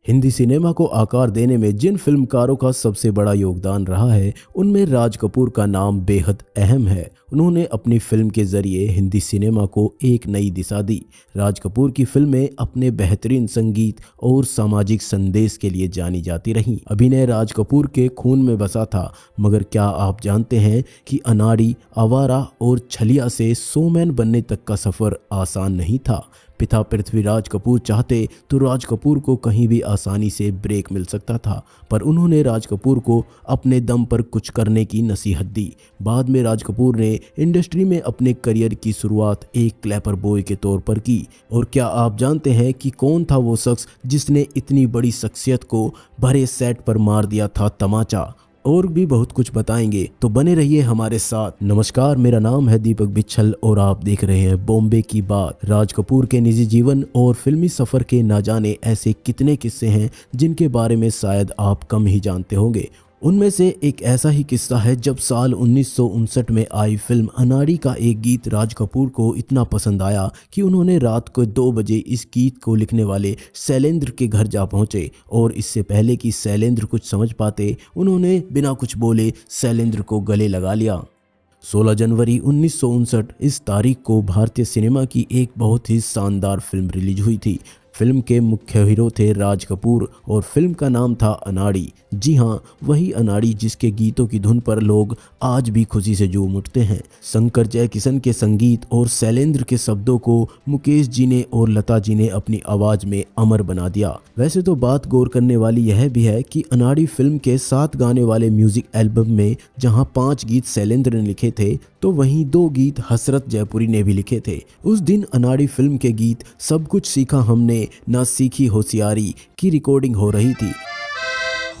Hindi cinema को आकार देने में जिन फिल्मकारों का सबसे बड़ा योगदान रहा है उनमें राज कपूर का नाम बेहद अहम है। उन्होंने अपनी फिल्म के जरिए हिंदी सिनेमा को एक नई दिशा दी। राज कपूर की फिल्में अपने बेहतरीन संगीत और सामाजिक संदेश के लिए जानी जाती रहीं। अभिनय राज कपूर के खून में बसा था, मगर क्या आप जानते हैं कि अनाड़ी, आवारा और छलिया से शोमैन बनने तक का सफर आसान नहीं था। पिता पृथ्वीराज कपूर चाहते तो राज कपूर को कहीं भी आसानी से ब्रेक मिल सकता था, पर उन्होंने राज कपूर को अपने दम पर कुछ करने की नसीहत दी। बाद में राज कपूर ने इंडस्ट्री में अपने करियर की शुरुआत एक क्लैपर बॉय के तौर पर की। और क्या आप जानते हैं कि कौन था वो शख्स जिसने इतनी बड़ी शख्सियत को भरे सेट पर मार दिया था तमाचा? और भी बहुत कुछ बताएंगे, तो बने रहिए हमारे साथ। नमस्कार, मेरा नाम है दीपक बिच्छल और आप देख रहे हैं बॉम्बे की बात। राज कपूर के निजी जीवन और फिल्मी सफर के ना जाने ऐसे कितने किस्से हैं जिनके बारे में शायद आप कम ही जानते होंगे। उनमें से एक ऐसा ही किस्सा है जब साल 1959 में आई फिल्म अनाड़ी का एक गीत राज कपूर को इतना पसंद आया कि उन्होंने रात को 2 बजे इस गीत को लिखने वाले शैलेंद्र के घर जा पहुंचे। और इससे पहले कि शैलेंद्र कुछ समझ पाते, उन्होंने बिना कुछ बोले शैलेंद्र को गले लगा लिया। 16 जनवरी 1959 इस तारीख को भारतीय सिनेमा की एक बहुत ही शानदार फिल्म रिलीज हुई थी। फिल्म के मुख्य हीरो थे राज कपूर और फिल्म का नाम था अनाड़ी। जी हाँ, वही अनाड़ी जिसके गीतों की धुन पर लोग आज भी खुशी से झूम उठते हैं। शंकर जयकिशन के संगीत और शैलेंद्र के शब्दों को मुकेश जी ने और लता जी ने अपनी आवाज में अमर बना दिया। वैसे तो बात गौर करने वाली यह भी है कि अनाड़ी फिल्म के 7 गाने वाले म्यूजिक एल्बम में जहाँ 5 गीत शैलेंद्र ने लिखे थे, तो वहीं 2 गीत हसरत जयपुरी ने भी लिखे थे। उस दिन अनाड़ी फिल्म के गीत सब कुछ सीखा हमने ना सीखी होशियारी की रिकॉर्डिंग हो रही थी।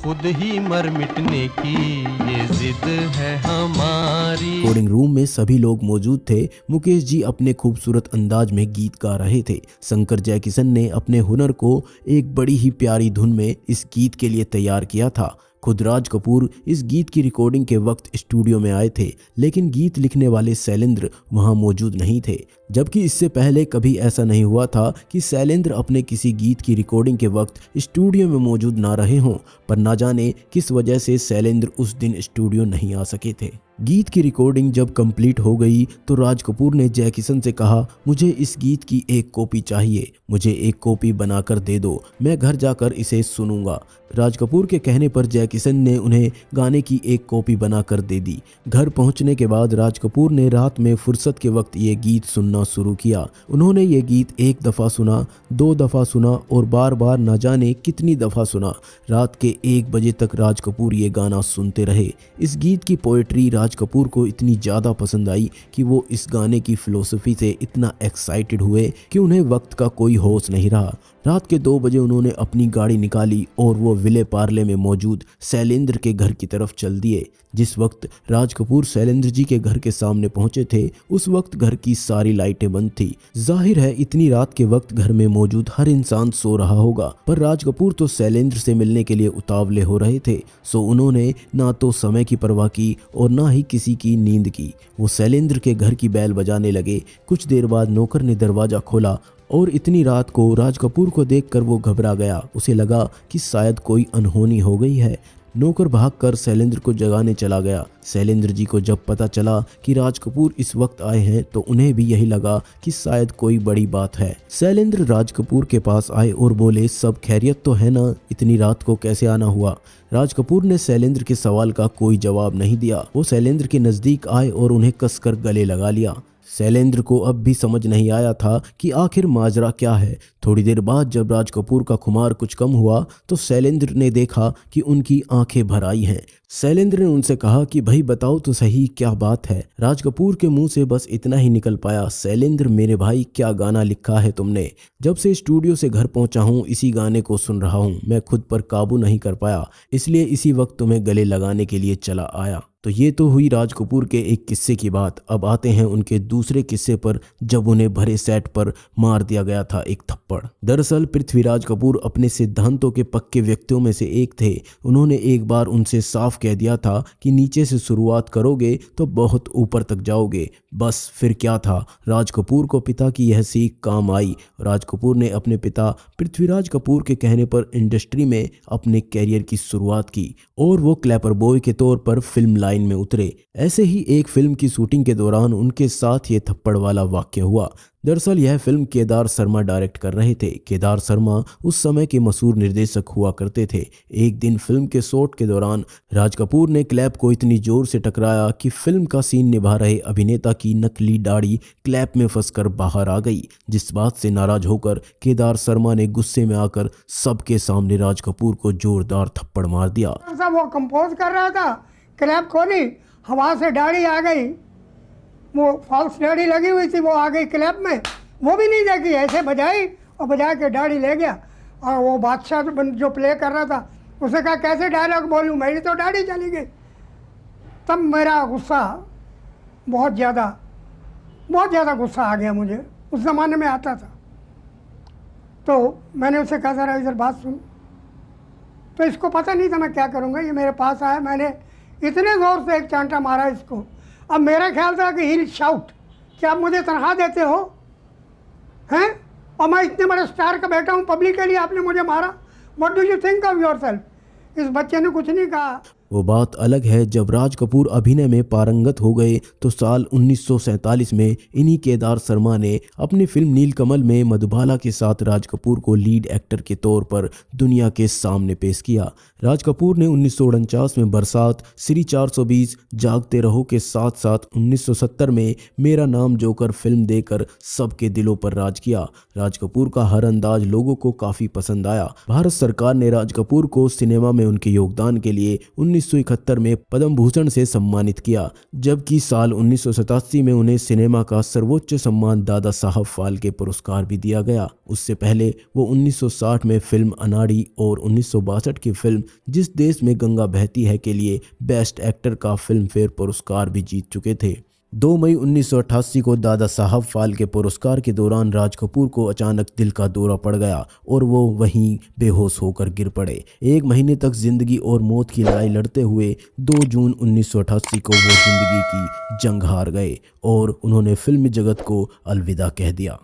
खुद ही मर मिटने की ये जिद है हमारी। रिकॉर्डिंग रूम में सभी लोग मौजूद थे। मुकेश जी अपने खूबसूरत अंदाज में गीत गा रहे थे। शंकर जयकिशन ने अपने हुनर को एक बड़ी ही प्यारी धुन में इस गीत के लिए तैयार किया था। खुद राज कपूर इस गीत की रिकॉर्डिंग के वक्त स्टूडियो में आए थे, लेकिन गीत लिखने वाले शैलेंद्र वहां मौजूद नहीं थे। जबकि इससे पहले कभी ऐसा नहीं हुआ था कि शैलेंद्र अपने किसी गीत की रिकॉर्डिंग के वक्त स्टूडियो में मौजूद ना रहे हों, पर ना जाने किस वजह से शैलेंद्र उस दिन स्टूडियो नहीं आ सके थे। गीत की रिकॉर्डिंग जब कंप्लीट हो गई तो राज कपूर ने जय किशन से कहा, मुझे इस गीत की एक कॉपी चाहिए, मुझे एक कॉपी बनाकर दे दो, मैं घर जाकर इसे सुनूंगा। राज कपूर के कहने पर जय किशन ने उन्हें गाने की एक कॉपी बनाकर दे दी। घर पहुंचने के बाद राज कपूर ने रात में फुर्सत के वक्त ये गीत सुनना शुरू किया। उन्होंने ये गीत 1 दफ़ा सुना, 2 दफ़ा सुना और बार बार न जाने कितनी दफ़ा सुना। रात के 1 बजे तक राज कपूर ये गाना सुनते रहे। इस गीत की पोएट्री राज कपूर को इतनी ज़्यादा पसंद आई कि वो इस गाने की फिलोसफी से इतना एक्साइटेड हुए कि उन्हें वक्त का कोई होश नहीं रहा। रात के 2 बजे उन्होंने अपनी गाड़ी निकाली और वो विले पार्ले में मौजूद शैलेंद्र के घर की तरफ चल दिए। जिस वक्त राज कपूर शैलेंद्र जी के घर के सामने पहुंचे थे, उस वक्त घर की सारी लाइटें बंद थी। जाहिर है इतनी रात के वक्त घर में मौजूद हर इंसान सो रहा होगा, पर राज कपूर तो शैलेंद्र से मिलने के लिए उतावले हो रहे थे। सो उन्होंने ना तो समय की परवाह की और ना ही किसी की नींद की। वो शैलेंद्र के घर की बैल बजाने लगे। कुछ देर बाद नौकर ने दरवाजा खोला और इतनी रात को राज कपूर को देखकर वो घबरा गया। उसे लगा कि शायद कोई अनहोनी हो गई है। नौकर भागकर शैलेंद्र को जगाने चला गया। शैलेंद्र जी को जब पता चला कि राज कपूर इस वक्त आए हैं तो उन्हें भी यही लगा कि शायद कोई बड़ी बात है। शैलेंद्र राज कपूर के पास आए और बोले, सब खैरियत तो है ना, इतनी रात को कैसे आना हुआ? राज कपूर ने शैलेंद्र के सवाल का कोई जवाब नहीं दिया। वो शैलेंद्र के नज़दीक आए और उन्हें कसकर गले लगा लिया। शैलेंद्र को अब भी समझ नहीं आया था कि आखिर माजरा क्या है। थोड़ी देर बाद जब राज कपूर का खुमार कुछ कम हुआ तो शैलेंद्र ने देखा कि उनकी आंखें भर आई हैं। शैलेंद्र ने उनसे कहा कि भाई बताओ तो सही, क्या बात है? राज कपूर के मुंह से बस इतना ही निकल पाया, शैलेंद्र मेरे भाई क्या गाना लिखा है तुमने? जब से स्टूडियो से घर पहुंचा हूं इसी गाने को सुन रहा हूं, मैं खुद पर काबू नहीं कर पाया, इसलिए इसी वक्त तुम्हें गले लगाने के लिए चला आया। तो ये तो हुई राज कपूर के एक किस्से की बात। अब आते हैं उनके दूसरे किस्से पर, जब उन्हें भरे सेट पर मार दिया गया था एक थप्पड़। दरअसल पृथ्वीराज कपूर अपने सिद्धांतों के पक्के व्यक्तियों में से एक थे। उन्होंने एक बार उनसे साफ कह दिया था कि नीचे से शुरुआत करोगे तो बहुत ऊपर तक जाओगे। बस फिर क्या था, राज कपूर को पिता की यह सीख काम आई। राज कपूर ने अपने पिता पृथ्वीराज कपूर के कहने पर इंडस्ट्री में अपने कैरियर की शुरुआत की और वो क्लैपर बॉय के तौर पर फिल्म लाइन में उतरे। ऐसे ही एक फिल्म की शूटिंग के दौरान उनके साथ ये थप्पड़ वाला वाक्य हुआ। दरअसल यह फिल्म केदार शर्मा डायरेक्ट कर रहे थे। केदार शर्मा उस समय के मशहूर निर्देशक हुआ करते थे। एक दिन फिल्म के शॉट के दौरान राज कपूर ने क्लैप को इतनी जोर से टकराया कि फिल्म का सीन निभा रहे अभिनेता की नकली दाढ़ी क्लैप में फंसकर बाहर आ गई। जिस बात से नाराज होकर केदार शर्मा ने गुस्से में आकर सबके सामने राज कपूर को जोरदार थप्पड़ मार दिया। वो कंपोज कर रहा था, क्लैप खोली, हवा से दाढ़ी आ गई, वो फॉल्स दाढ़ी लगी हुई थी, वो आ गई क्लैप में, वो भी नहीं देखी, ऐसे बजाई और बजा के दाढ़ी ले गया। और वो बादशाह जो प्ले कर रहा था उसे कहा कैसे डायलॉग बोलूँ, मेरी तो दाढ़ी चली गई। तब मेरा गुस्सा बहुत ज़्यादा गुस्सा आ गया मुझे, उस ज़माने में आता था। तो मैंने उसे कहा जरा इधर बात सुन। तो इसको पता नहीं था मैं क्या करूँगा, ये मेरे पास आया, मैंने इतने ज़ोर से एक चांटा मारा इसको। अब मेरा ख्याल था कि हिल शाउट, कि आप मुझे तनख्वाह देते हो हैं, और मैं इतने बड़े स्टार का बेटा हूँ, पब्लिकली आपने मुझे मारा, what do you think of yourself. इस बच्चे ने कुछ नहीं कहा। वो बात अलग है जब राज कपूर अभिनय में पारंगत हो गए तो साल 1947 में इन्हीं केदार शर्मा ने अपनी फिल्म नीलकमल में मधुबाला के साथ राज कपूर को लीड एक्टर के तौर पर दुनिया के सामने पेश किया। राज कपूर ने 1949 में बरसात, श्री 420, जागते रहो के साथ साथ 1970 में मेरा नाम जोकर फिल्म देकर सबके दिलों पर राज किया। राज कपूर का हर अंदाज लोगों को काफ़ी पसंद आया। भारत सरकार ने राज कपूर को सिनेमा में उनके योगदान के लिए 1971 में पद्म भूषण से सम्मानित किया, जबकि साल 1987 में उन्हें सिनेमा का सर्वोच्च सम्मान दादा साहब फाल्के पुरस्कार भी दिया गया। उससे पहले वो 1960 में फिल्म अनाड़ी और 1962 की फिल्म जिस देश में गंगा बहती है के लिए बेस्ट एक्टर का फिल्म फेयर पुरस्कार भी जीत चुके थे। 2 मई 1988 को दादा साहब फाल्के पुरस्कार के दौरान राज कपूर को अचानक दिल का दौरा पड़ गया और वो वहीं बेहोश होकर गिर पड़े। 1 महीने तक जिंदगी और मौत की लड़ाई लड़ते हुए 2 जून 1988 को वो जिंदगी की जंग हार गए और उन्होंने फिल्म जगत को अलविदा कह दिया।